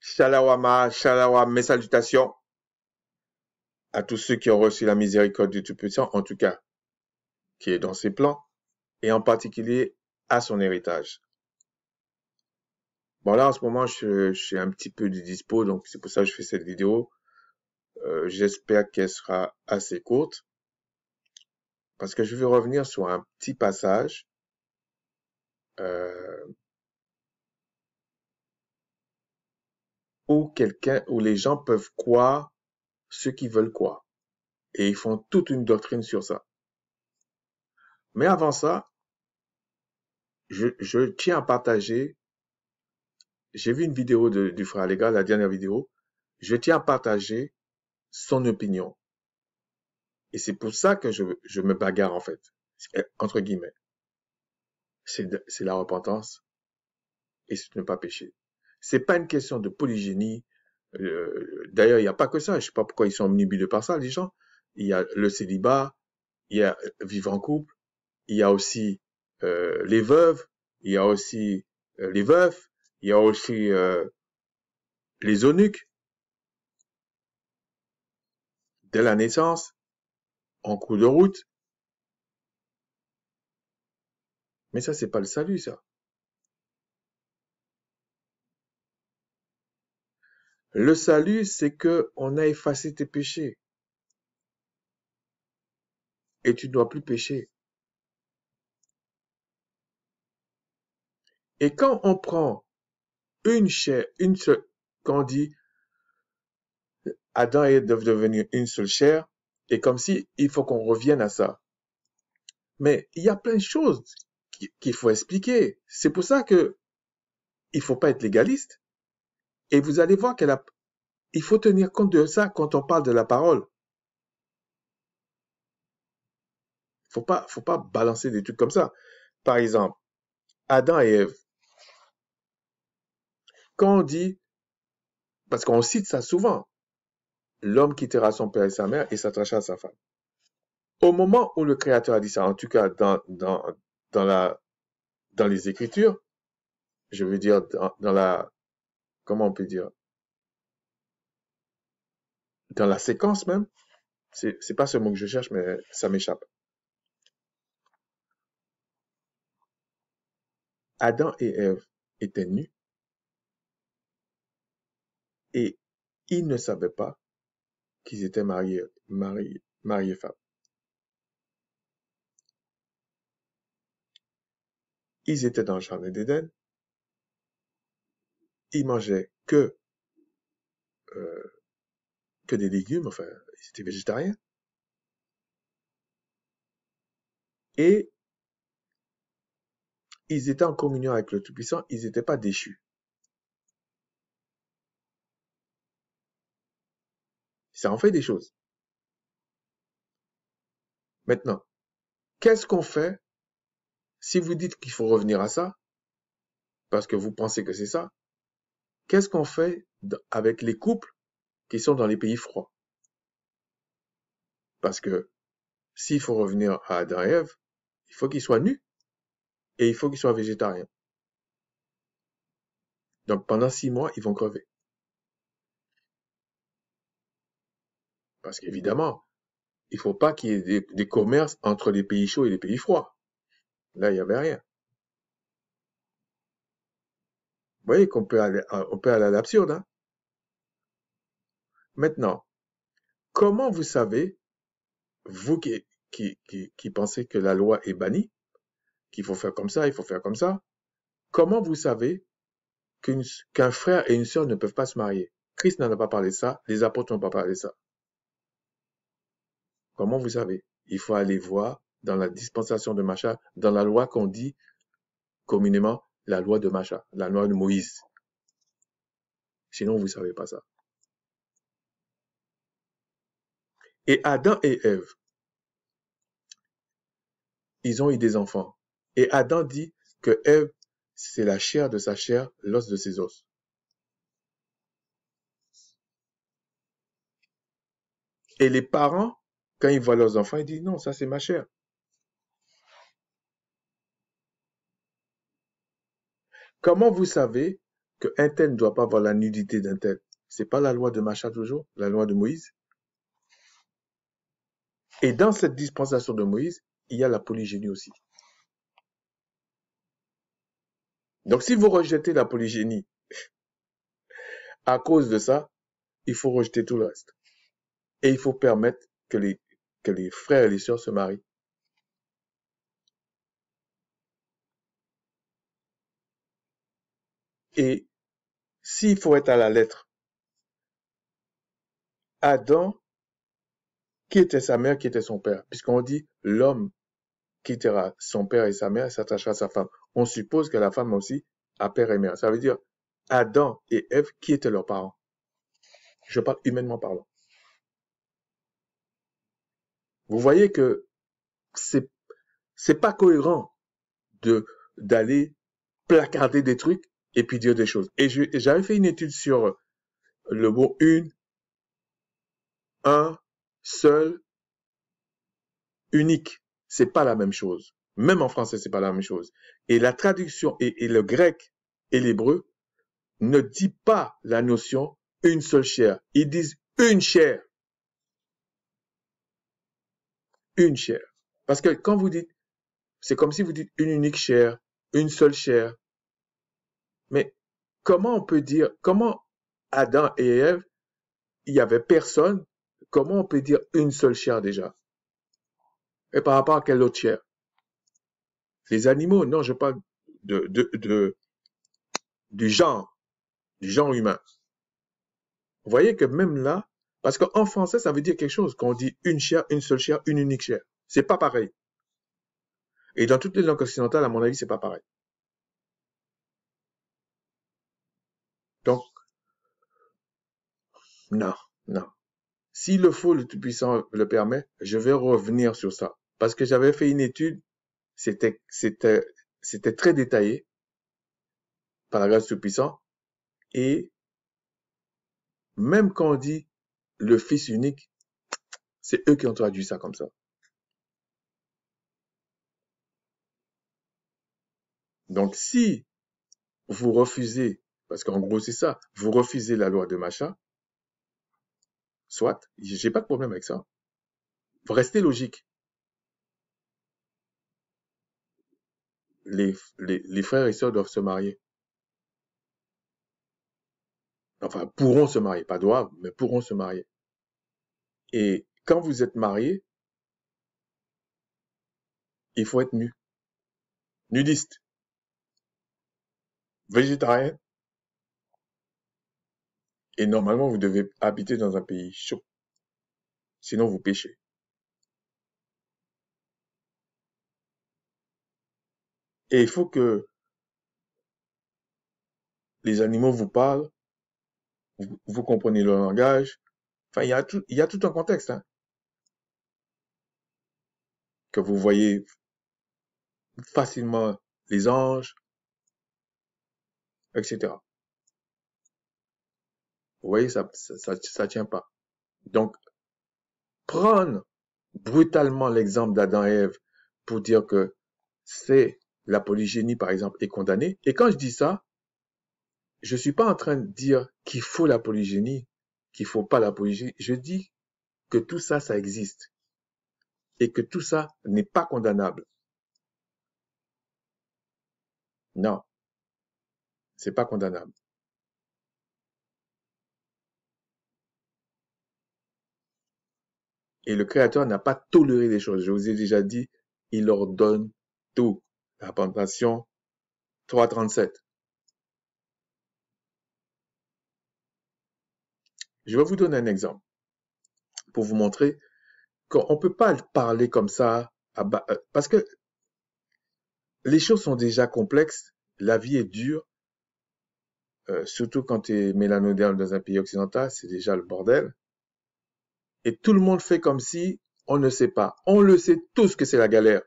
Shalawama, shalawam, mes salutations à tous ceux qui ont reçu la miséricorde du Tout-Puissant, en tout cas, qui est dans ses plans, et en particulier à son héritage. Bon là, en ce moment, je suis un petit peu du dispo, donc c'est pour ça que je fais cette vidéo. J'espère qu'elle sera assez courte, parce que je vais revenir sur un petit passage où les gens peuvent croire ce qu'ils veulent croire. Et ils font toute une doctrine sur ça. Mais avant ça, je tiens à partager. J'ai vu une vidéo du frère Légal, la dernière vidéo. Je tiens à partager son opinion. Et c'est pour ça que je me bagarre, en fait. Entre guillemets. C'est la repentance et c'est ne pas pécher. C'est pas une question de polygénie. D'ailleurs, il n'y a pas que ça. Je sais pas pourquoi ils sont omnibulés par ça, les gens. Il y a le célibat, il y a vivre en couple, il y a aussi les veuves, il y a aussi les veufs, il y a aussi les eunuques dès la naissance, en cours de route. Mais ça, c'est pas le salut, ça. Le salut, c'est que on a effacé tes péchés. Et tu ne dois plus pécher. Et quand on prend une chair, quand on dit Adam et Ève doivent devenir une seule chair, et comme si il faut qu'on revienne à ça. Mais il y a plein de choses qu'il faut expliquer. C'est pour ça que il faut pas être légaliste. Et vous allez voir il faut tenir compte de ça quand on parle de la parole. Faut pas balancer des trucs comme ça. Par exemple, Adam et Ève. Quand on dit, parce qu'on cite ça souvent, l'homme quittera son père et sa mère et s'attachera à sa femme. Au moment où le Créateur a dit ça, en tout cas dans les Écritures, je veux dire comment on peut dire, dans la séquence même, c'est pas ce mot que je cherche, mais ça m'échappe. Adam et Ève étaient nus et ils ne savaient pas qu'ils étaient mariés femmes. Ils étaient dans le jardin d'Éden, ils mangeaient que des légumes, enfin, ils étaient végétariens. Et ils étaient en communion avec le Tout-Puissant, ils n'étaient pas déchus. Ça en fait des choses. Maintenant, qu'est-ce qu'on fait si vous dites qu'il faut revenir à ça, parce que vous pensez que c'est ça? Qu'est-ce qu'on fait avec les couples qui sont dans les pays froids? Parce que s'il faut revenir à Adam et Ève, il faut qu'ils soient nus et il faut qu'ils soient végétariens. Donc pendant 6 mois, ils vont crever. Parce qu'évidemment, il ne faut pas qu'il y ait des commerces entre les pays chauds et les pays froids. Là, il n'y avait rien. Vous voyez qu'on peut aller à l'absurde. Hein? Maintenant, comment vous savez, vous qui pensez que la loi est bannie, qu'il faut faire comme ça, il faut faire comme ça, comment vous savez qu'un frère et une sœur ne peuvent pas se marier? Christ n'en a pas parlé de ça, les apôtres n'ont pas parlé de ça. Comment vous savez? Il faut aller voir dans la dispensation de Macha, dans la loi qu'on dit communément la loi de Macha, la loi de Moïse. Sinon, vous ne savez pas ça. Et Adam et Ève, ils ont eu des enfants. Et Adam dit que Ève, c'est la chair de sa chair, l'os de ses os. Et les parents, quand ils voient leurs enfants, ils disent non, ça c'est ma chair. Comment vous savez qu'un tel ne doit pas avoir la nudité d'un tel. C'est pas la loi de Macha toujours, la loi de Moïse. Et dans cette dispensation de Moïse, il y a la polygénie aussi. Donc si vous rejetez la polygénie à cause de ça, il faut rejeter tout le reste. Et il faut permettre que les frères et les sœurs se marient. Et s'il faut être à la lettre, Adam, qui était sa mère, qui était son père? Puisqu'on dit l'homme quittera son père et sa mère et s'attachera à sa femme. On suppose que la femme aussi a père et mère. Ça veut dire Adam et Ève, qui étaient leurs parents? Je parle humainement parlant. Vous voyez que c'est pas cohérent d'aller placarder des trucs et puis dire des choses. Et j'avais fait une étude sur le mot une, un, seul, unique. C'est pas la même chose. Même en français, c'est pas la même chose. Et la traduction et le grec et l'hébreu ne dit pas la notion une seule chair. Ils disent une chair. Une chair. Parce que quand vous dites, c'est comme si vous dites une unique chair, une seule chair. Mais comment on peut dire, comment Adam et Ève, il y avait personne, comment on peut dire une seule chair déjà? Et par rapport à quelle autre chair? Les animaux, non, je parle du genre humain. Vous voyez que même là, parce qu'en français, ça veut dire quelque chose, quand on dit une chair, une seule chair, une unique chair. C'est pas pareil. Et dans toutes les langues occidentales, à mon avis, c'est pas pareil. Donc, non, non. S'il le faut, le Tout-Puissant le permet, je vais revenir sur ça. Parce que j'avais fait une étude, c'était très détaillé, par la grâce du Tout-Puissant, et même quand on dit le Fils unique, c'est eux qui ont traduit ça comme ça. Donc, si vous refusez, parce qu'en gros c'est ça, vous refusez la loi de Macha, soit, j'ai pas de problème avec ça. Vous restez logique. Les frères et sœurs doivent se marier. Enfin, pourront se marier, pas doivent, mais pourront se marier. Et quand vous êtes marié, il faut être nu, nudiste, végétarien, et normalement vous devez habiter dans un pays chaud, sinon vous péchez. Et il faut que les animaux vous parlent, vous comprenez leur langage. Enfin, il y a tout un contexte, hein, que vous voyez facilement les anges, etc. Vous voyez, ça tient pas. Donc, prendre brutalement l'exemple d'Adam et Ève pour dire que c'est la polygénie, par exemple, est condamnée. Et quand je dis ça, je suis pas en train de dire qu'il faut la polygénie, qu'il faut pas la polygénie. Je dis que tout ça, ça existe. Et que tout ça n'est pas condamnable. Non, c'est pas condamnable. Et le Créateur n'a pas toléré les choses. Je vous ai déjà dit, il ordonne tout. La Lamentation 3.37. Je vais vous donner un exemple pour vous montrer qu'on ne peut pas parler comme ça, parce que les choses sont déjà complexes, la vie est dure, surtout quand tu es mélanoderme dans un pays occidental, c'est déjà le bordel. Et tout le monde fait comme si on ne sait pas. On le sait tous que c'est la galère.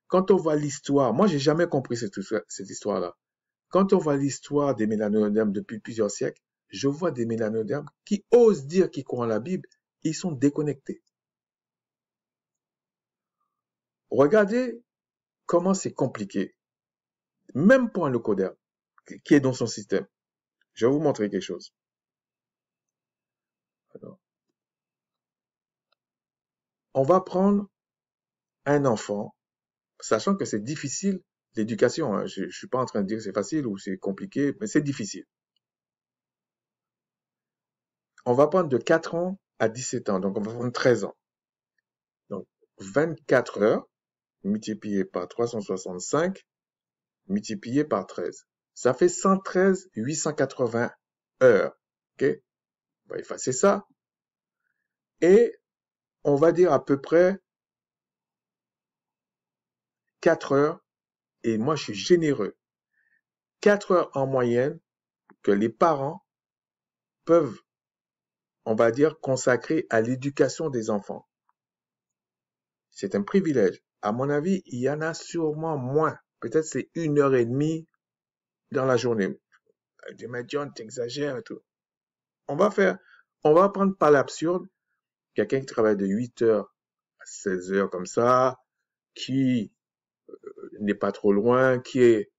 Quand on voit l'histoire, moi j'ai jamais compris cette histoire-là. Quand on voit l'histoire des mélanodermes depuis plusieurs siècles, je vois des mélanodermes qui osent dire qu'ils croient en la Bible, ils sont déconnectés. Regardez comment c'est compliqué, même pour un leucoderme. qui est dans son système. Je vais vous montrer quelque chose. Alors, on va prendre un enfant, sachant que c'est difficile l'éducation. Hein. Je suis pas en train de dire que c'est facile ou c'est compliqué, mais c'est difficile. On va prendre de 4 ans à 17 ans, donc on va prendre 13 ans. Donc 24 heures multiplié par 365 multiplié par 13. Ça fait 113 880 heures. Ok? On va effacer ça. Et on va dire à peu près 4 heures. Et moi, je suis généreux. 4 heures en moyenne que les parents peuvent, on va dire, consacrer à l'éducation des enfants. C'est un privilège. À mon avis, il y en a sûrement moins. Peut-être c'est 1 heure et demie dans la journée. Je dis, mais John, t'exagères et tout. On va prendre par l'absurde, quelqu'un qui travaille de 8 heures à 16 heures comme ça, qui n'est pas trop loin, qui est,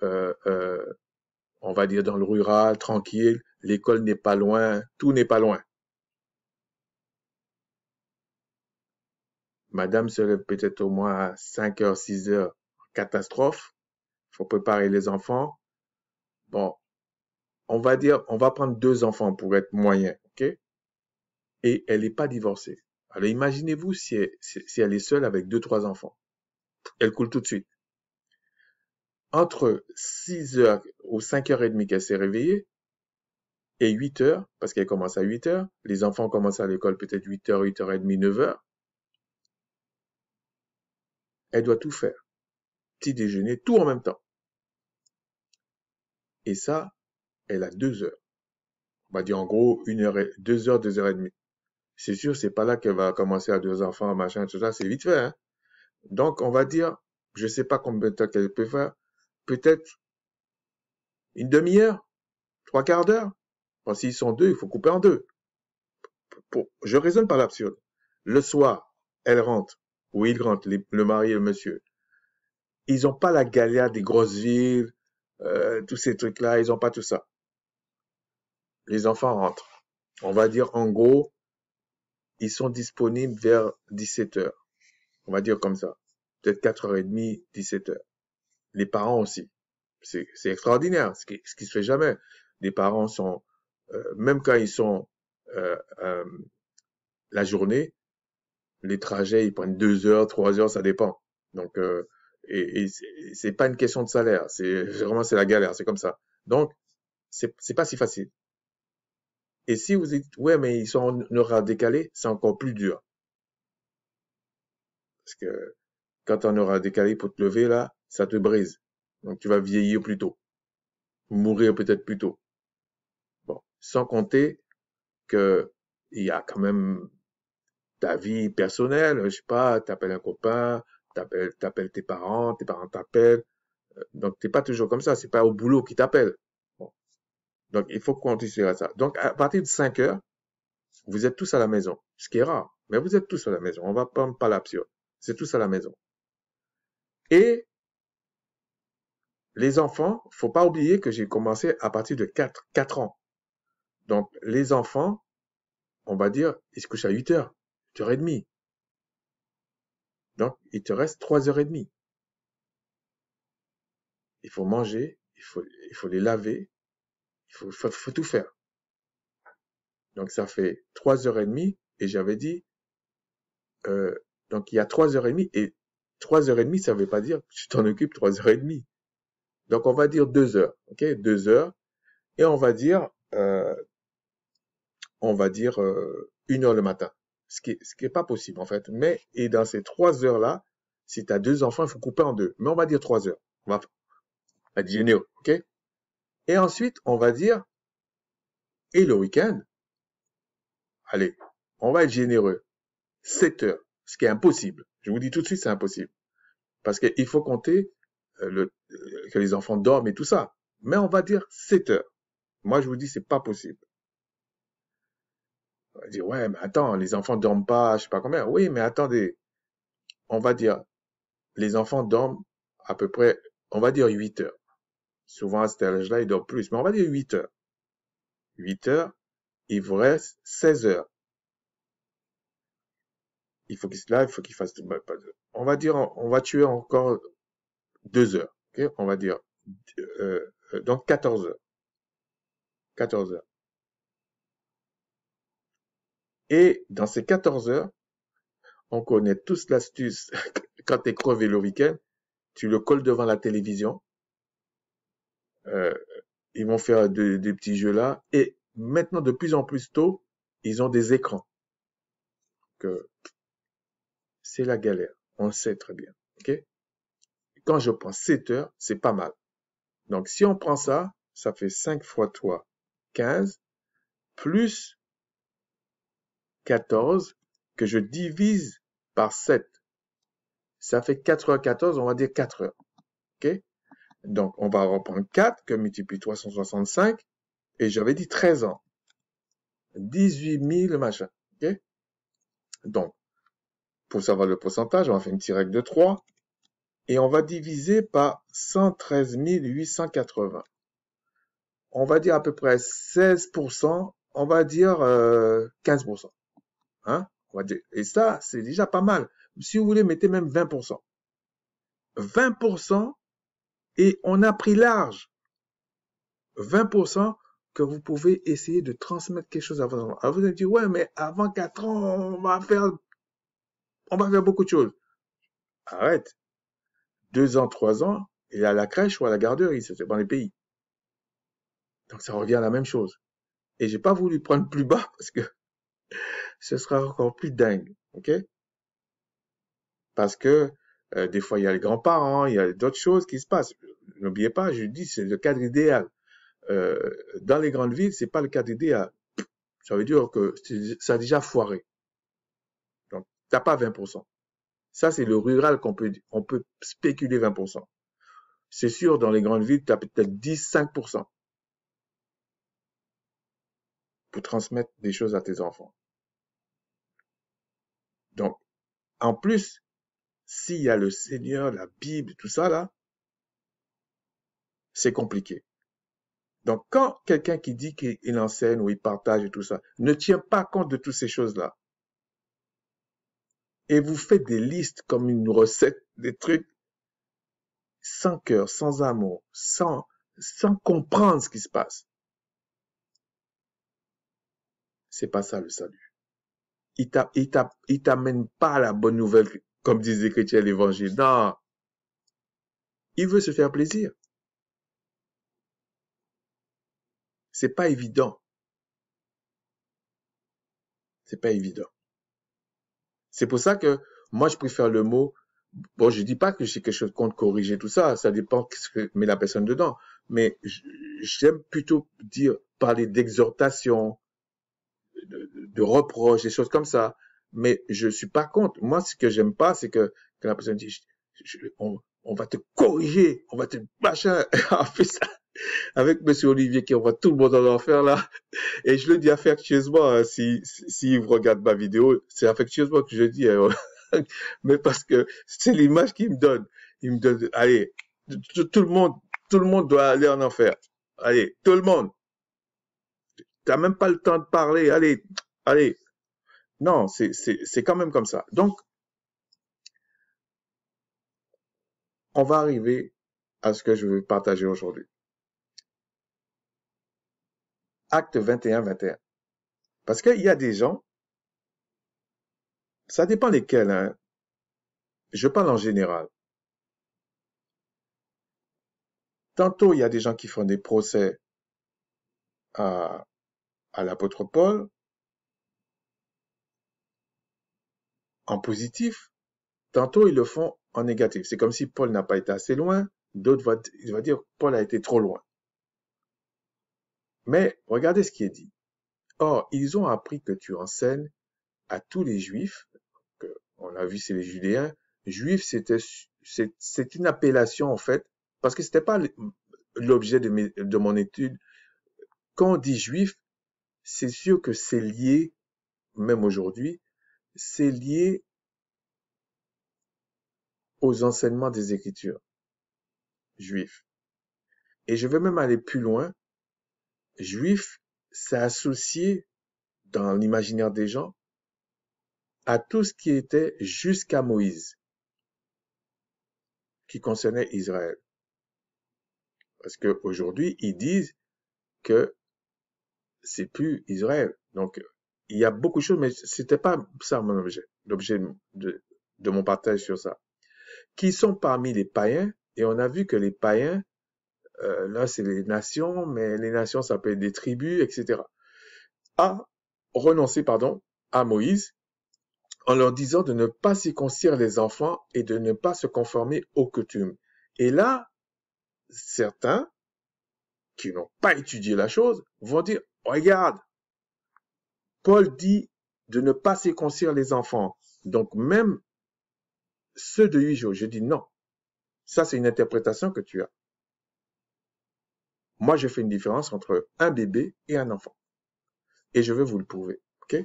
on va dire, dans le rural, tranquille, l'école n'est pas loin, tout n'est pas loin. Madame se lève peut-être au moins à 5 heures, 6 heures, catastrophe, il faut préparer les enfants. Bon, on va dire, on va prendre 2 enfants pour être moyen, ok? Et elle n'est pas divorcée. Alors imaginez-vous si elle est seule avec 2, 3 enfants. Elle coule tout de suite. Entre 6 heures ou 5h30 qu'elle s'est réveillée et 8 heures, parce qu'elle commence à 8 heures, les enfants commencent à l'école peut-être 8 heures, 8h30, 9 heures, elle doit tout faire. Petit déjeuner, tout en même temps. Et ça, elle a 2 heures. On va dire en gros 2 heures, 2h30. C'est sûr, c'est pas là qu'elle va commencer à 2 enfants, machin, tout ça, c'est vite fait. Hein? Donc, on va dire, je sais pas combien de temps qu'elle peut faire, peut-être une demi-heure, 3/4 d'heure. Bon, s'ils sont 2, il faut couper en 2. Je raisonne par l'absurde. Le soir, elle rentre, ou il rentre, le mari et le monsieur. Ils n'ont pas la galère des grosses villes, tous ces trucs-là, ils n'ont pas tout ça. Les enfants rentrent. On va dire en gros, ils sont disponibles vers 17 heures. On va dire comme ça. Peut-être 4h30, 17 heures. Les parents aussi. C'est extraordinaire, ce qui se fait jamais. Les parents sont, même quand ils sont la journée, les trajets, ils prennent 2 heures, 3 heures, ça dépend. Donc, et c'est pas une question de salaire. C'est la galère. C'est comme ça. Donc, c'est pas si facile. Et si vous dites, ouais, mais ils sont en horaire décalé, c'est encore plus dur. Parce que quand on aura décalé pour te lever, là, ça te brise. Donc, tu vas vieillir plus tôt. Mourir peut-être plus tôt. Bon. Sans compter que il y a quand même ta vie personnelle. Je sais pas, t'appelles un copain, t'appelles tes parents t'appellent. Donc, t'es pas toujours comme ça. C'est pas au boulot qu'ils t'appellent. Bon. Donc, il faut continuer à ça. Donc, à partir de 5 heures, vous êtes tous à la maison. Ce qui est rare. Mais vous êtes tous à la maison. On va prendre pas l'absurde. C'est tous à la maison. Et les enfants, faut pas oublier que j'ai commencé à partir de 4 ans. Donc, les enfants, on va dire, ils se couchent à 8 heures, 8h30. Donc, il te reste 3h30. Il faut manger, il faut les laver, il faut tout faire. Donc, ça fait 3h30 et j'avais dit, donc il y a 3h30 et 3h30, ça veut pas dire que tu t'en occupes 3h30. Donc, on va dire 2 heures, ok? 2 heures. Et on va dire 1 heure le matin. Ce qui est pas possible, en fait. Mais, et dans ces 3 heures-là, si tu as 2 enfants, il faut couper en 2. Mais on va dire 3 heures. On va être généreux, ok? Et ensuite, on va dire, et le week-end, allez, on va être généreux. 7 heures. Ce qui est impossible. Je vous dis tout de suite, c'est impossible. Parce qu'il faut compter que les enfants dorment et tout ça. Mais on va dire 7 heures. Moi, je vous dis, c'est pas possible. On va dire, ouais, mais attends, les enfants dorment pas, je sais pas combien. Oui, mais attendez. On va dire, les enfants dorment à peu près, on va dire 8 heures. Souvent, à cet âge-là, il dort plus. Mais on va dire 8 heures. 8 heures, il vous reste 16 heures. Il faut qu'il fasse, on va dire, on va tuer encore 2 heures. Okay? On va dire, donc 14 heures. 14 heures. Et dans ces 14 heures, on connaît tous l'astuce. Quand tu es crevé le week-end, tu le colles devant la télévision. Ils vont faire des petits jeux là. Et maintenant, de plus en plus tôt, ils ont des écrans. Que c'est la galère. On le sait très bien. Okay? Quand je prends 7 heures, c'est pas mal. Donc, si on prend ça, ça fait 5 fois 3, 15, plus 14, que je divise par 7. Ça fait 4h14, on va dire 4 heures. OK? Donc, on va reprendre 4 que multiplie 365. Et j'avais dit 13 ans. 18 000 machin. OK? Donc, pour savoir le pourcentage, on va faire une petite règle de 3. Et on va diviser par 113 880. On va dire à peu près 16%. On va dire 15%. Hein? On va dire. Et ça, c'est déjà pas mal. Si vous voulez, mettez même 20%. 20%, et on a pris large. 20% que vous pouvez essayer de transmettre quelque chose à vos enfants. Alors vous allez dire, ouais, mais avant 4 ans, on va faire beaucoup de choses. Arrête. 2 ans, 3 ans, il est à la crèche ou à la garderie, c'est dans les pays. Donc ça revient à la même chose. Et j'ai pas voulu prendre plus bas parce que ce sera encore plus dingue. OK? Parce que des fois, il y a les grands-parents, il y a d'autres choses qui se passent. N'oubliez pas, je dis, c'est le cadre idéal. Dans les grandes villes, c'est pas le cadre idéal. Ça veut dire que ça a déjà foiré. Donc, t'as pas 20%. Ça, c'est le rural on peut spéculer 20%. C'est sûr, dans les grandes villes, tu as peut-être 10-5% pour transmettre des choses à tes enfants. Donc, en plus, s'il y a le Seigneur, la Bible, tout ça là, c'est compliqué. Donc, quand quelqu'un qui dit qu'il enseigne ou il partage et tout ça, ne tient pas compte de toutes ces choses-là, et vous faites des listes comme une recette, des trucs, sans cœur, sans amour, sans comprendre ce qui se passe, c'est pas ça le salut. Il t'amène pas la bonne nouvelle, comme disait Chrétien l'évangile. Non. Il veut se faire plaisir. C'est pas évident. C'est pas évident. C'est pour ça que moi, je préfère le mot. Bon, je dis pas que j'ai quelque chose contre corriger tout ça. Ça dépend ce que met la personne dedans. Mais j'aime plutôt parler d'exhortation, de reproches, des choses comme ça. Mais je suis pas contre. Moi, ce que j'aime pas, c'est que quand la personne dit, on va te corriger, on va te machin. On fait ça avec Monsieur Olivier qui envoie tout le monde dans l'enfer là. Et je le dis affectueusement, si vous regardez ma vidéo, c'est affectueusement que je dis, mais parce que c'est l'image qu'il me donne. Il me donne, allez, tout le monde doit aller en enfer. Allez, tout le monde. T'as même pas le temps de parler. Allez, allez. Non, c'est quand même comme ça. Donc, on va arriver à ce que je veux partager aujourd'hui. Acte 21-21. Parce qu'il y a des gens, ça dépend lesquels, hein. Je parle en général. Tantôt, il y a des gens qui font des procès à l'apôtre Paul en positif. Tantôt, ils le font en négatif. C'est comme si Paul n'a pas été assez loin. D'autres vont dire Paul a été trop loin. Mais regardez ce qui est dit. Or, ils ont appris que tu enseignes à tous les Juifs, que on a vu c'est les Judéens. Juifs, c'est une appellation en fait, parce que c'était pas l'objet de mon étude. Quand on dit Juif, c'est sûr que c'est lié, même aujourd'hui, c'est lié aux enseignements des Écritures juifs. Et je vais même aller plus loin. Juif, c'est associé dans l'imaginaire des gens à tout ce qui était jusqu'à Moïse, qui concernait Israël. Parce qu'aujourd'hui, ils disent que c'est plus Israël. Donc, il y a beaucoup de choses, mais c'était pas ça mon objet, l'objet de mon partage sur ça. Qui sont parmi les païens, et on a vu que les païens, là c'est les nations, mais les nations ça peut être des tribus, etc. A renoncé, pardon, à Moïse, en leur disant de ne pas circoncire les enfants et de ne pas se conformer aux coutumes. Et là, certains qui n'ont pas étudié la chose vont dire, regarde, Paul dit de ne pas circoncire les enfants. Donc même ceux de 8 jours, je dis non. Ça, c'est une interprétation que tu as. Moi, je fais une différence entre un bébé et un enfant. Et je vais vous le prouver. OK?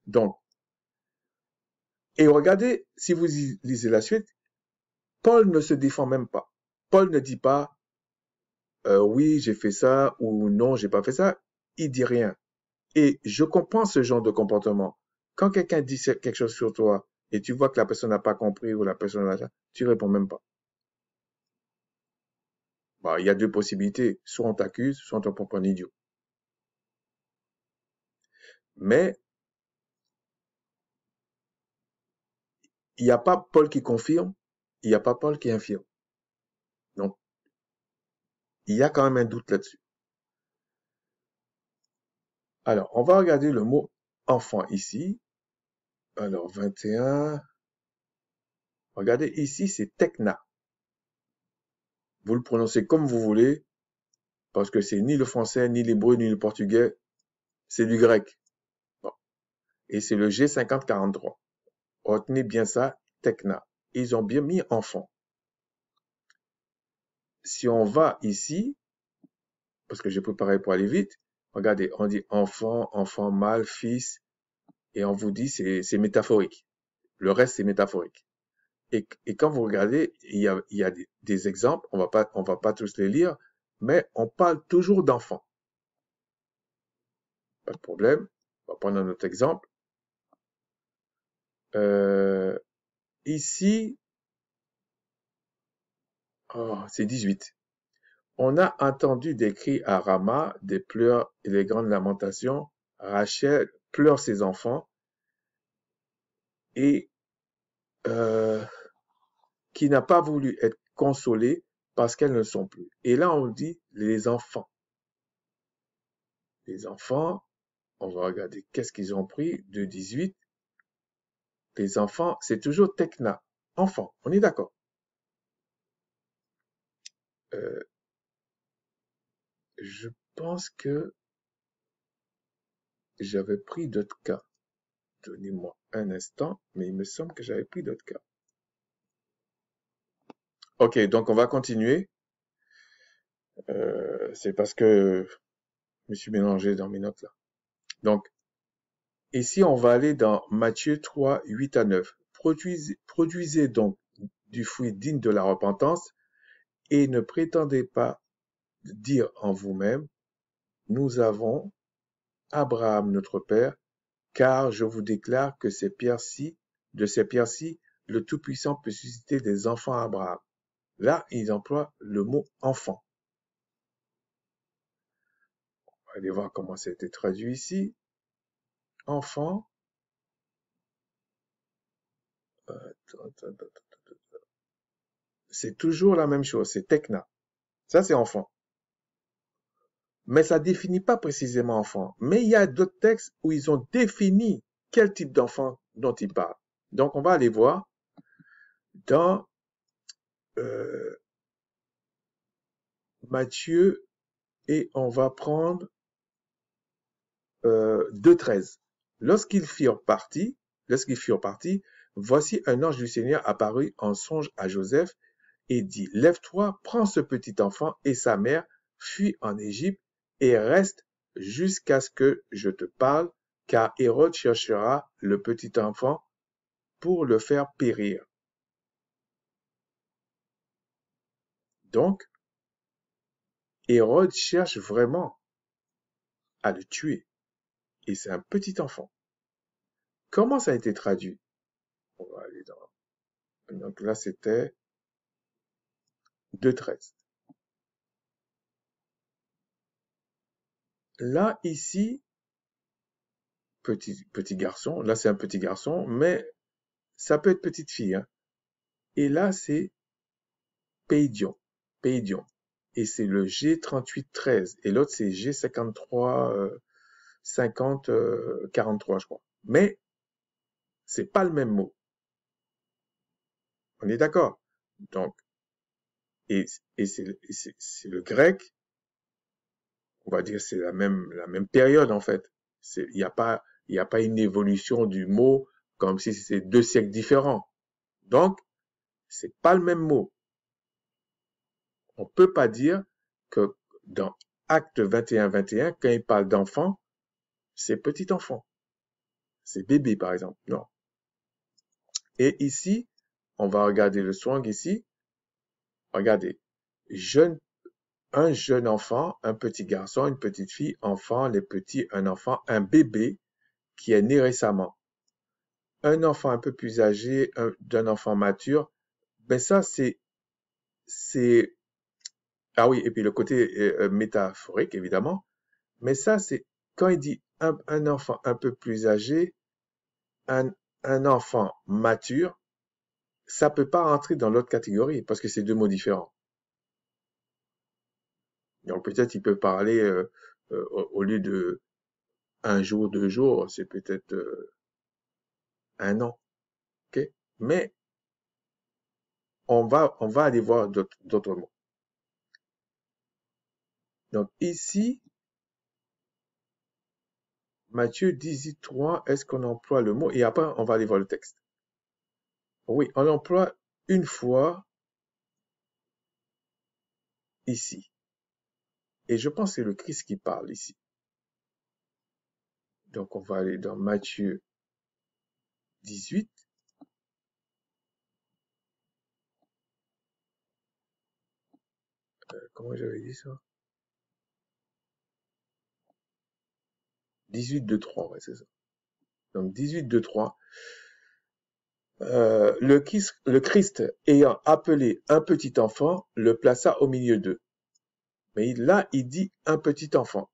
Donc, et regardez, si vous lisez la suite, Paul ne se défend même pas. Paul ne dit pas, oui, j'ai fait ça, ou non, j'ai pas fait ça. Il dit rien. Et je comprends ce genre de comportement. Quand quelqu'un dit quelque chose sur toi, et tu vois que la personne n'a pas compris, ou la personne n'a pas, tu réponds même pas. Bah, il y a deux possibilités. Soit on t'accuse, soit on te prend pour un idiot. Mais, il n'y a pas Paul qui confirme, il n'y a pas Paul qui infirme. Donc, il y a quand même un doute là-dessus. Alors, on va regarder le mot enfant ici. Alors, 21. Regardez, ici, c'est tekna. Vous le prononcez comme vous voulez, parce que c'est ni le français, ni l'hébreu, ni le portugais. C'est du grec. Bon. Et c'est le G5043. Retenez bien ça, tekna. Ils ont bien mis enfant. Si on va ici, parce que j'ai préparé pour aller vite, regardez, on dit enfant, enfant mâle, fils, et on vous dit c'est métaphorique. Le reste, c'est métaphorique. Et quand vous regardez, il y a des exemples, on va pas tous les lire, mais on parle toujours d'enfants. Pas de problème. On va prendre un autre exemple. Ici, c'est 18. On a entendu des cris à Rama, des pleurs et des grandes lamentations. Rachel pleure ses enfants et qui n'a pas voulu être consolée parce qu'elles ne sont plus. Et là, on dit les enfants. Les enfants, on va regarder qu'est-ce qu'ils ont pris de 18. Les enfants, c'est toujours tekna, enfant, on est d'accord. Je pense que j'avais pris d'autres cas. Donnez-moi un instant, mais il me semble que j'avais pris d'autres cas. Ok, donc on va continuer. C'est parce que je me suis mélangé dans mes notes là. Donc, ici, on va aller dans Matthieu 3, 8 à 9. Produisez donc du fruit digne de la repentance et ne prétendez pas dire en vous-même, nous avons Abraham notre Père, car je vous déclare que de ces pierres-ci, le Tout-Puissant peut susciter des enfants à Abraham. Là, ils emploient le mot enfant. On va aller voir comment ça a été traduit ici. Enfant. C'est toujours la même chose, c'est tekna. Ça, c'est enfant. Mais ça définit pas précisément enfant. Mais il y a d'autres textes où ils ont défini quel type d'enfant dont ils parlent. Donc, on va aller voir dans Matthieu et on va prendre 2,13. Lorsqu'ils furent partis, voici un ange du Seigneur apparut en songe à Joseph et dit, lève-toi, prends ce petit enfant et sa mère, fuis en Égypte et reste jusqu'à ce que je te parle, car Hérode cherchera le petit enfant pour le faire périr. Donc, Hérode cherche vraiment à le tuer. Et c'est un petit enfant. Comment ça a été traduit? On va aller dans... Donc là, c'était 2,13. Là, ici, petit garçon. Là, c'est un petit garçon, mais ça peut être petite fille. Hein. Et là, c'est Péidion. Péidion. Et c'est le G3813. Et l'autre, c'est G53, 50, 43, je crois. Mais c'est pas le même mot. On est d'accord? Donc, et c'est le grec, on va dire, c'est la même période, en fait. Il n'y a pas une évolution du mot comme si c'était 2 siècles différents. Donc, c'est pas le même mot. On peut pas dire que dans Acte 21-21, quand il parle d'enfant, c'est petit enfant. C'est bébé, par exemple. Non. Et ici, on va regarder le Strong ici. Regardez. Un jeune enfant, un petit garçon, une petite fille, enfant, les petits, un enfant, un bébé qui est né récemment. Un enfant un peu plus âgé d'un enfant mature. Ben ça, c'est, ah oui, et puis le côté métaphorique, évidemment. Mais ça, c'est quand il dit un enfant un peu plus âgé, un enfant mature, ça peut pas rentrer dans l'autre catégorie parce que c'est 2 mots différents. Donc peut-être il peut parler au lieu de 1 jour, 2 jours, c'est peut-être 1 an, ok? Mais on va aller voir d'autres mots. Donc ici, Matthieu 18:3, est-ce qu'on emploie le mot? Et après, on va aller voir le texte. Oui, on l'emploie une fois ici. Et je pense que c'est le Christ qui parle ici. Donc on va aller dans Matthieu 18. Comment j'avais dit ça? 18:3, ouais, c'est ça. Donc 18:3. Le Christ ayant appelé un petit enfant, le plaça au milieu d'eux. Mais là, il dit un petit enfant.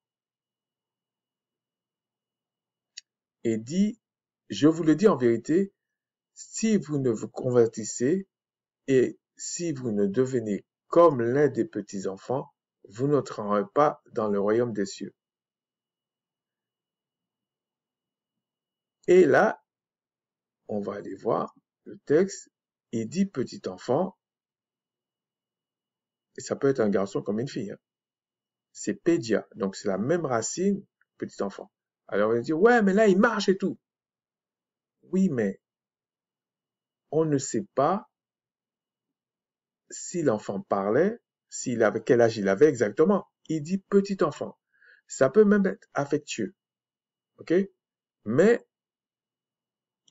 Et dit, je vous le dis en vérité, si vous ne vous convertissez et si vous ne devenez comme l'un des petits enfants, vous n'entrerez pas dans le royaume des cieux. Et là, on va aller voir le texte. Il dit petit enfant, et ça peut être un garçon comme une fille. Hein. C'est pédia, donc c'est la même racine, petit enfant. Alors on va dire, ouais, mais là il marche et tout. Oui, mais on ne sait pas si l'enfant parlait, quel âge il avait exactement. Il dit petit enfant. Ça peut même être affectueux, ok? Mais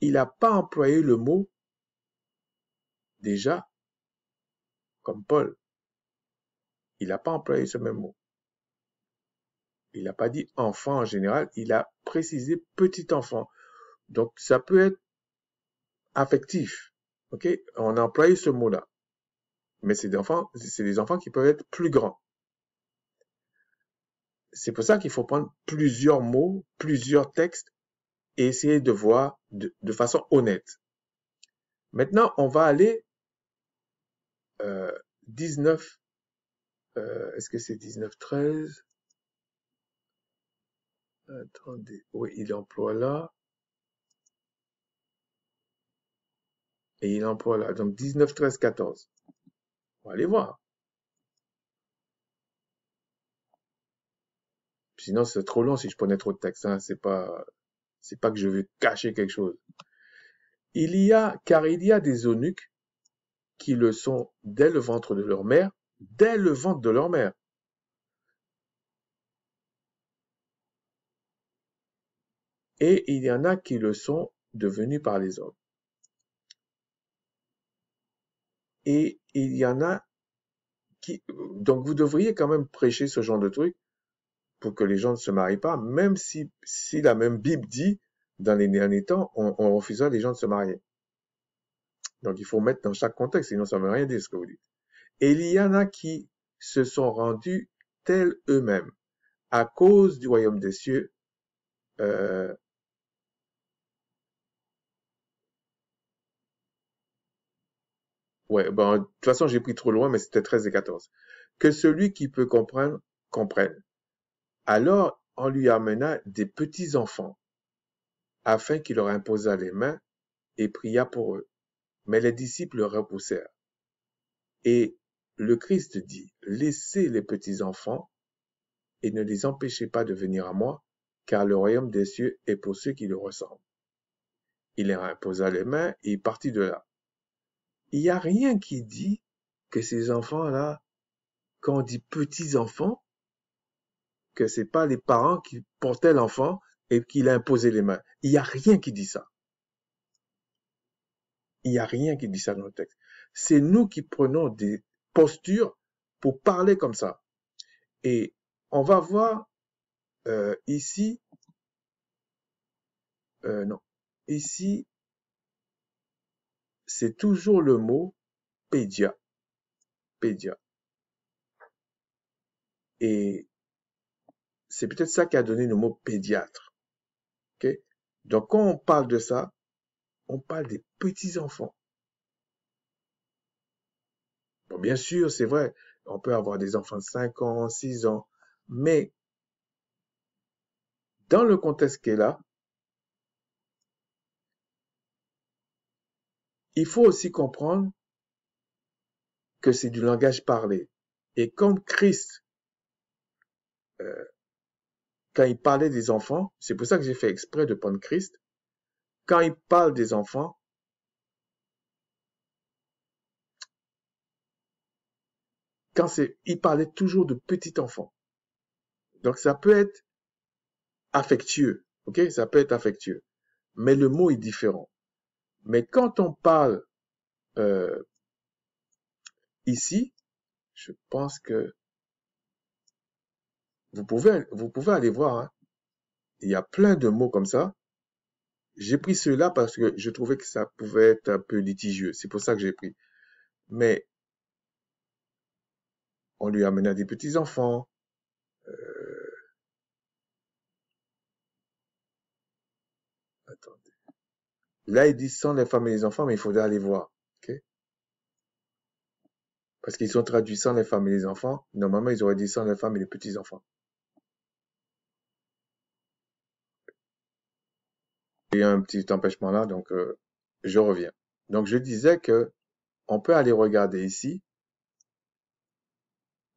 il n'a pas employé le mot déjà comme Paul. Il n'a pas employé ce même mot. Il n'a pas dit enfant en général, il a précisé petit enfant. Donc ça peut être affectif, ok? On a employé ce mot-là. Mais c'est des enfants qui peuvent être plus grands. C'est pour ça qu'il faut prendre plusieurs mots, plusieurs textes et essayer de voir de façon honnête. Maintenant, on va aller 19, est-ce que c'est 19-13? Attendez, oui, il emploie là. Et il emploie là. Donc 19, 13, 14. On va aller voir. Sinon, c'est trop long si je prenais trop de texte. Hein. C'est pas que je veux cacher quelque chose. Car il y a des eunuques qui le sont dès le ventre de leur mère, dès le ventre de leur mère. Et il y en a qui le sont devenus par les hommes. Et il y en a Donc, vous devriez quand même prêcher ce genre de truc pour que les gens ne se marient pas, même si la même Bible dit, dans les derniers temps, on refusera les gens de se marier. Donc, il faut mettre dans chaque contexte, sinon ça ne veut rien dire ce que vous dites. Et il y en a qui se sont rendus tels eux-mêmes à cause du royaume des cieux. Ouais, bon, de toute façon, j'ai pris trop loin, mais c'était 13 et 14. Que celui qui peut comprendre, comprenne. Alors, on lui amena des petits enfants, afin qu'il leur imposât les mains et pria pour eux. Mais les disciples le repoussèrent. Et le Christ dit, laissez les petits enfants et ne les empêchez pas de venir à moi, car le royaume des cieux est pour ceux qui le ressemblent. Il leur imposa les mains et il partit de là. Il n'y a rien qui dit que ces enfants-là, quand on dit petits enfants, que c'est pas les parents qui portaient l'enfant et qui l'imposaient les mains. Il n'y a rien qui dit ça. Il n'y a rien qui dit ça dans le texte. C'est nous qui prenons des postures pour parler comme ça. Et on va voir ici, non, ici, c'est toujours le mot pédia. Pédia. Et c'est peut-être ça qui a donné le mot pédiatre. Okay? Donc, quand on parle de ça, on parle des petits-enfants. Bon, bien sûr, c'est vrai, on peut avoir des enfants de 5 ans, 6 ans, mais dans le contexte qui est là, il faut aussi comprendre que c'est du langage parlé. Et comme Christ, quand il parlait des enfants, c'est pour ça que j'ai fait exprès de prendre Christ, quand il parle des enfants, il parlait toujours de petits enfants. Donc ça peut être affectueux, ok? Ça peut être affectueux, mais le mot est différent. Mais quand on parle ici, je pense que vous pouvez aller voir, hein. Il y a plein de mots comme ça. J'ai pris ceux-là parce que je trouvais que ça pouvait être un peu litigieux. C'est pour ça que j'ai pris. Mais on lui amena des petits-enfants. Attendez. Là, il dit sans les femmes et les enfants, mais il faudrait aller voir. Okay? Parce qu'ils sont traduits sans les femmes et les enfants. Normalement, ils auraient dit sans les femmes et les petits-enfants. Il y a un petit empêchement là, donc je reviens. Donc, je disais que on peut aller regarder ici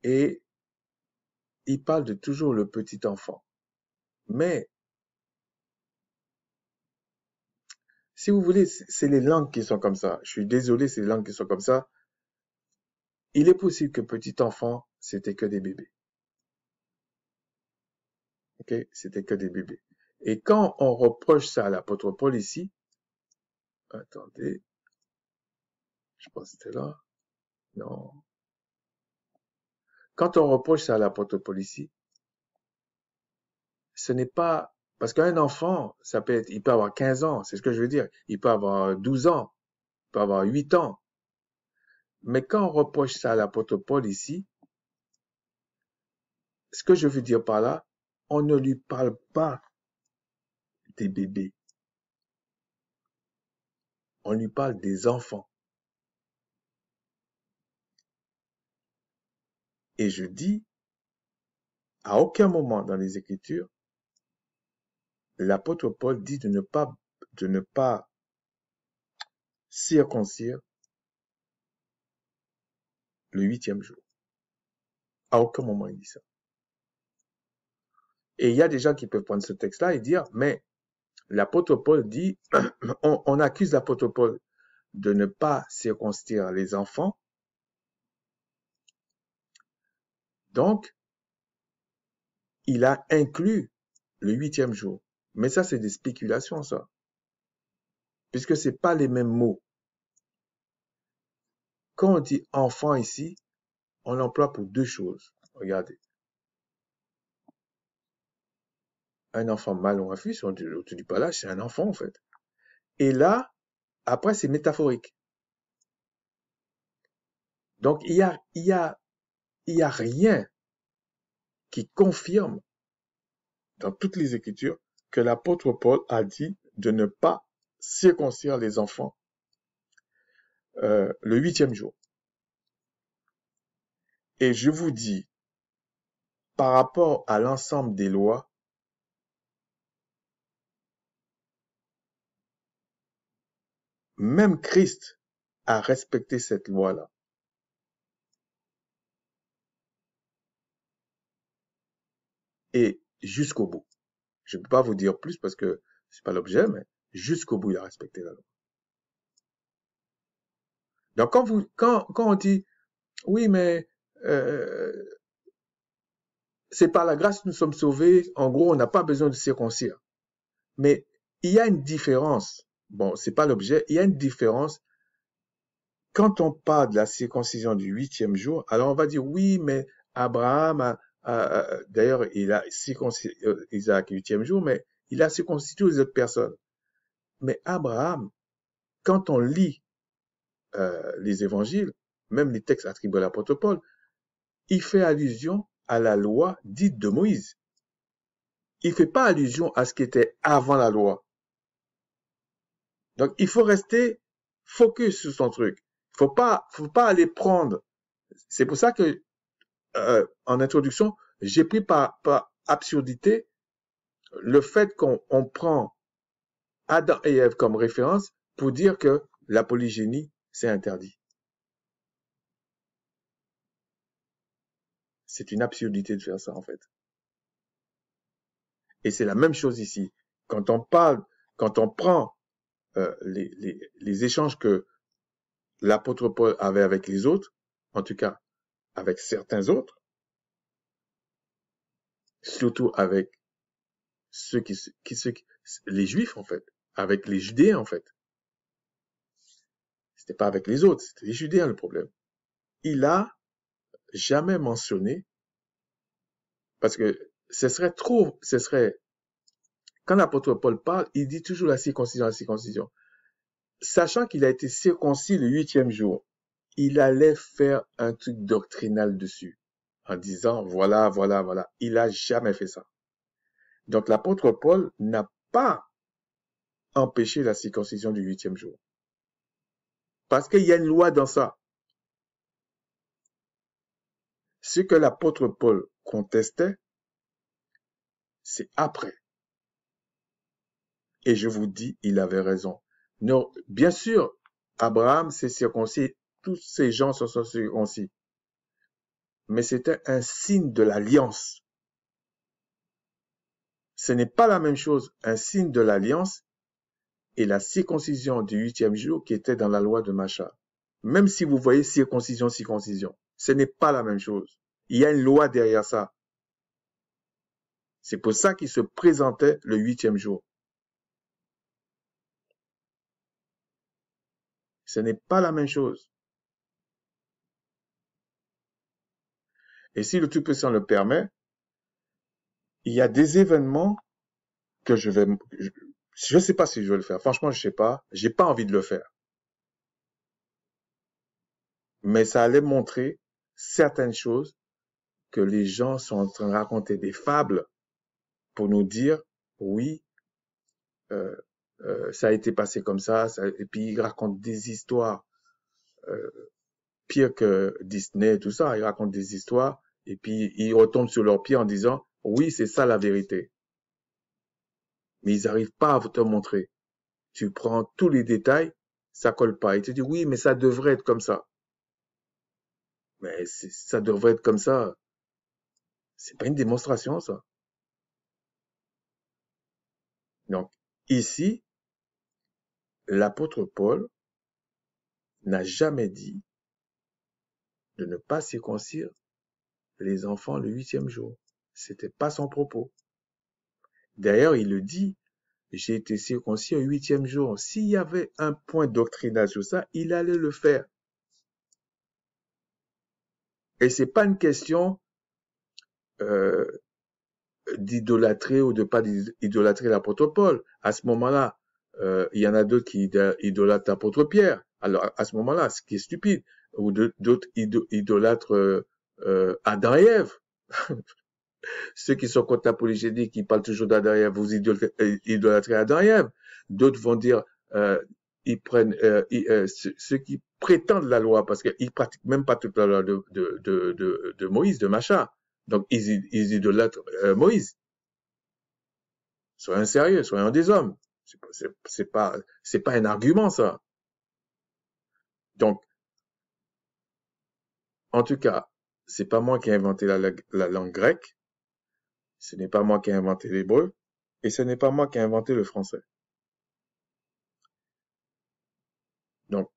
et il parle de toujours le petit enfant. Mais, si vous voulez, c'est les langues qui sont comme ça. Je suis désolé, c'est les langues qui sont comme ça. Il est possible que petit enfant, c'était que des bébés. Ok? C'était que des bébés. Et quand on reproche ça à l'apôtre Paul ici, attendez, je pense que c'était là. Non. Quand on reproche ça à l'apôtre Paul ici, ce n'est pas, parce qu'un enfant, il peut avoir 15 ans, c'est ce que je veux dire. Il peut avoir 12 ans, il peut avoir 8 ans. Mais quand on reproche ça à l'apôtre Paul ici, ce que je veux dire par là, on ne lui parle pas des bébés. On lui parle des enfants. Et je dis, à aucun moment dans les Écritures, l'apôtre Paul dit de ne pas circoncire le 8e jour. À aucun moment il dit ça. Et il y a des gens qui peuvent prendre ce texte-là et dire, mais l'apôtre Paul dit, on accuse l'apôtre Paul de ne pas circoncire les enfants. Donc, il a inclus le 8e jour. Mais ça, c'est des spéculations, ça. Puisque c'est pas les mêmes mots. Quand on dit enfant ici, on l'emploie pour deux choses. Regardez. Un enfant mâle ou un fils, on ne te dit pas là, c'est un enfant en fait. Et là, après, c'est métaphorique. Donc, il y a rien qui confirme dans toutes les Écritures que l'apôtre Paul a dit de ne pas circoncire les enfants le 8e jour. Et je vous dis, par rapport à l'ensemble des lois, même Christ a respecté cette loi-là. Et jusqu'au bout. Je ne peux pas vous dire plus parce que c'est pas l'objet, mais jusqu'au bout, il a respecté la loi. Donc, quand on dit, oui, mais c'est par la grâce que nous sommes sauvés, en gros, on n'a pas besoin de circoncire. Mais il y a une différence. Bon, c'est pas l'objet, il y a une différence. Quand on parle de la circoncision du 8e jour, alors on va dire, oui, mais Abraham d'ailleurs, il a circoncis Isaac le 8e jour, mais il a circoncis toutes les autres personnes. Mais Abraham, quand on lit les évangiles, même les textes attribués à l'apôtre Paul, il fait allusion à la loi dite de Moïse. Il ne fait pas allusion à ce qui était avant la loi. Donc, il faut rester focus sur son truc. Faut pas aller prendre. C'est pour ça que, en introduction, j'ai pris par absurdité le fait qu'on prend Adam et Ève comme référence pour dire que la polygénie, c'est interdit. C'est une absurdité de faire ça, en fait. Et c'est la même chose ici. Quand on prend les échanges que l'apôtre Paul avait avec les autres, en tout cas avec certains autres, surtout avec les Juifs en fait, avec les Judéens en fait. C'était pas avec les autres, c'était les Judéens le problème. Il a jamais mentionné, parce que quand l'apôtre Paul parle, il dit toujours la circoncision. Sachant qu'il a été circoncis le 8e jour, il allait faire un truc doctrinal dessus, en disant, voilà. Il a jamais fait ça. Donc l'apôtre Paul n'a pas empêché la circoncision du 8e jour. Parce qu'il y a une loi dans ça. Ce que l'apôtre Paul contestait, c'est après. Et je vous dis, il avait raison. Non, bien sûr, Abraham s'est circoncis, tous ces gens se sont circoncis. Mais c'était un signe de l'alliance. Ce n'est pas la même chose, un signe de l'alliance et la circoncision du 8e jour qui était dans la loi de Macha. Même si vous voyez circoncision, ce n'est pas la même chose. Il y a une loi derrière ça. C'est pour ça qu'il se présentait le 8e jour. Ce n'est pas la même chose. Et si le Tout-Puissant le permet, il y a des événements que je ne sais pas si je vais le faire. Franchement, je ne sais pas. J'ai pas envie de le faire. Mais ça allait montrer certaines choses que les gens sont en train de raconter des fables pour nous dire, oui, ça a été passé comme ça, et puis ils racontent des histoires pire que Disney, tout ça. Ils racontent des histoires et puis ils retombent sur leurs pieds en disant, oui, c'est ça la vérité. Mais ils n'arrivent pas à te montrer. Tu prends tous les détails, ça colle pas. Ils te disent, oui, mais ça devrait être comme ça. Mais ça devrait être comme ça. C'est pas une démonstration, ça. Donc, ici, l'apôtre Paul n'a jamais dit de ne pas circoncire les enfants le 8e jour. C'était pas son propos. D'ailleurs, il le dit, j'ai été circoncis au 8e jour. S'il y avait un point doctrinal sur ça, il allait le faire. Et c'est pas une question euh, d'idolâtrer ou de pas idolâtrer l'apôtre Paul. À ce moment-là, il y en a d'autres qui idolâtrent l'apôtre Pierre. Alors, à ce moment-là, ce qui est stupide, ou d'autres idolâtrent Adam et Ève. Ceux qui sont contre l'apologétique, qui parlent toujours d'Adam et Ève, vous idolâtrez Adam et Ève. D'autres vont dire, ils prennent ceux qui prétendent la loi, parce qu'ils pratiquent même pas toute la loi de Moïse, de Macha. Donc, ils idolâtrent Moïse. Soyons sérieux, soyons des hommes. C'est pas un argument, ça. Donc, en tout cas, c'est pas moi qui ai inventé la langue grecque. Ce n'est pas moi qui ai inventé l'hébreu. Et ce n'est pas moi qui ai inventé le français. Donc,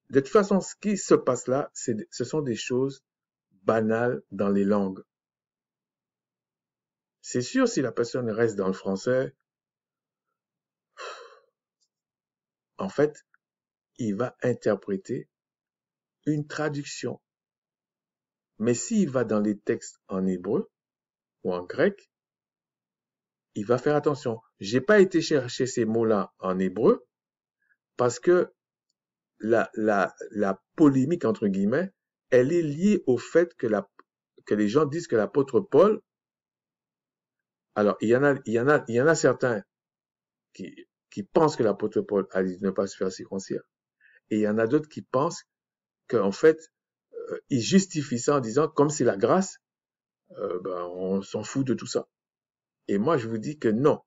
de toute façon, ce qui se passe là, ce sont des choses banales dans les langues. C'est sûr, si la personne reste dans le français, en fait, il va interpréter une traduction. Mais s'il va dans les textes en hébreu ou en grec, il va faire attention. J'ai pas été chercher ces mots-là en hébreu parce que la polémique, entre guillemets, elle est liée au fait que les gens disent que l'apôtre Paul, alors il y en a certains qui pensent que l'apôtre Paul a dit de ne pas se faire circoncire. Et il y en a d'autres qui pensent qu'en fait, il justifie ça en disant, comme c'est la grâce, on s'en fout de tout ça. Et moi, je vous dis que non.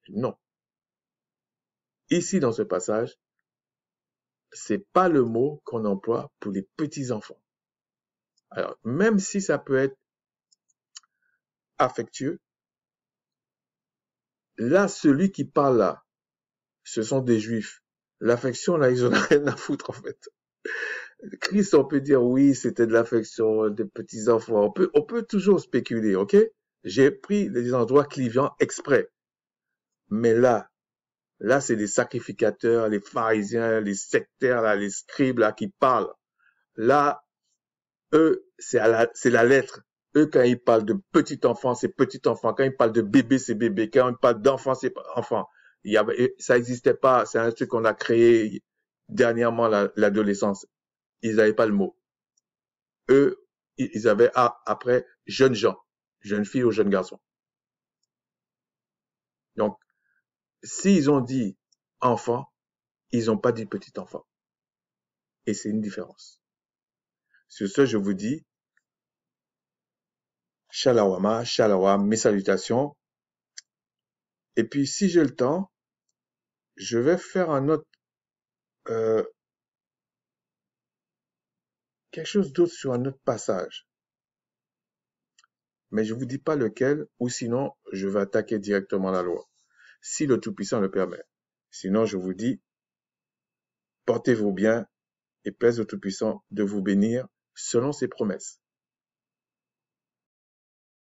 Non. Ici, dans ce passage, c'est pas le mot qu'on emploie pour les petits enfants. Alors, même si ça peut être affectueux, là, celui qui parle là, ce sont des juifs. L'affection, là, ils en ont rien à foutre, en fait. Christ, on peut dire, oui, c'était de l'affection des petits enfants. On peut toujours spéculer, ok? J'ai pris les endroits clivants exprès. Mais là, c'est les sacrificateurs, les pharisiens, les sectaires, là, les scribes, là, qui parlent. Là, eux, c'est la lettre. Eux, quand ils parlent de petit enfant, c'est petit enfant. Quand ils parlent de bébé, c'est bébé. Quand ils parlent d'enfant, c'est enfant. Ça n'existait pas. C'est un truc qu'on a créé dernièrement, l'adolescence. Ils n'avaient pas le mot. Eux, ils avaient après jeunes gens, jeunes filles ou jeunes garçons. Donc, s'ils ont dit enfant, ils n'ont pas dit petit enfant. Et c'est une différence. Sur ce, je vous dis, Shalawama, Shalawam, mes salutations. Et puis, si j'ai le temps, je vais faire un autre, quelque chose d'autre sur un autre passage. Mais je vous dis pas lequel, ou sinon, je vais attaquer directement la loi. Si le Tout-Puissant le permet. Sinon, je vous dis, portez-vous bien et plaise au Tout-Puissant de vous bénir selon ses promesses.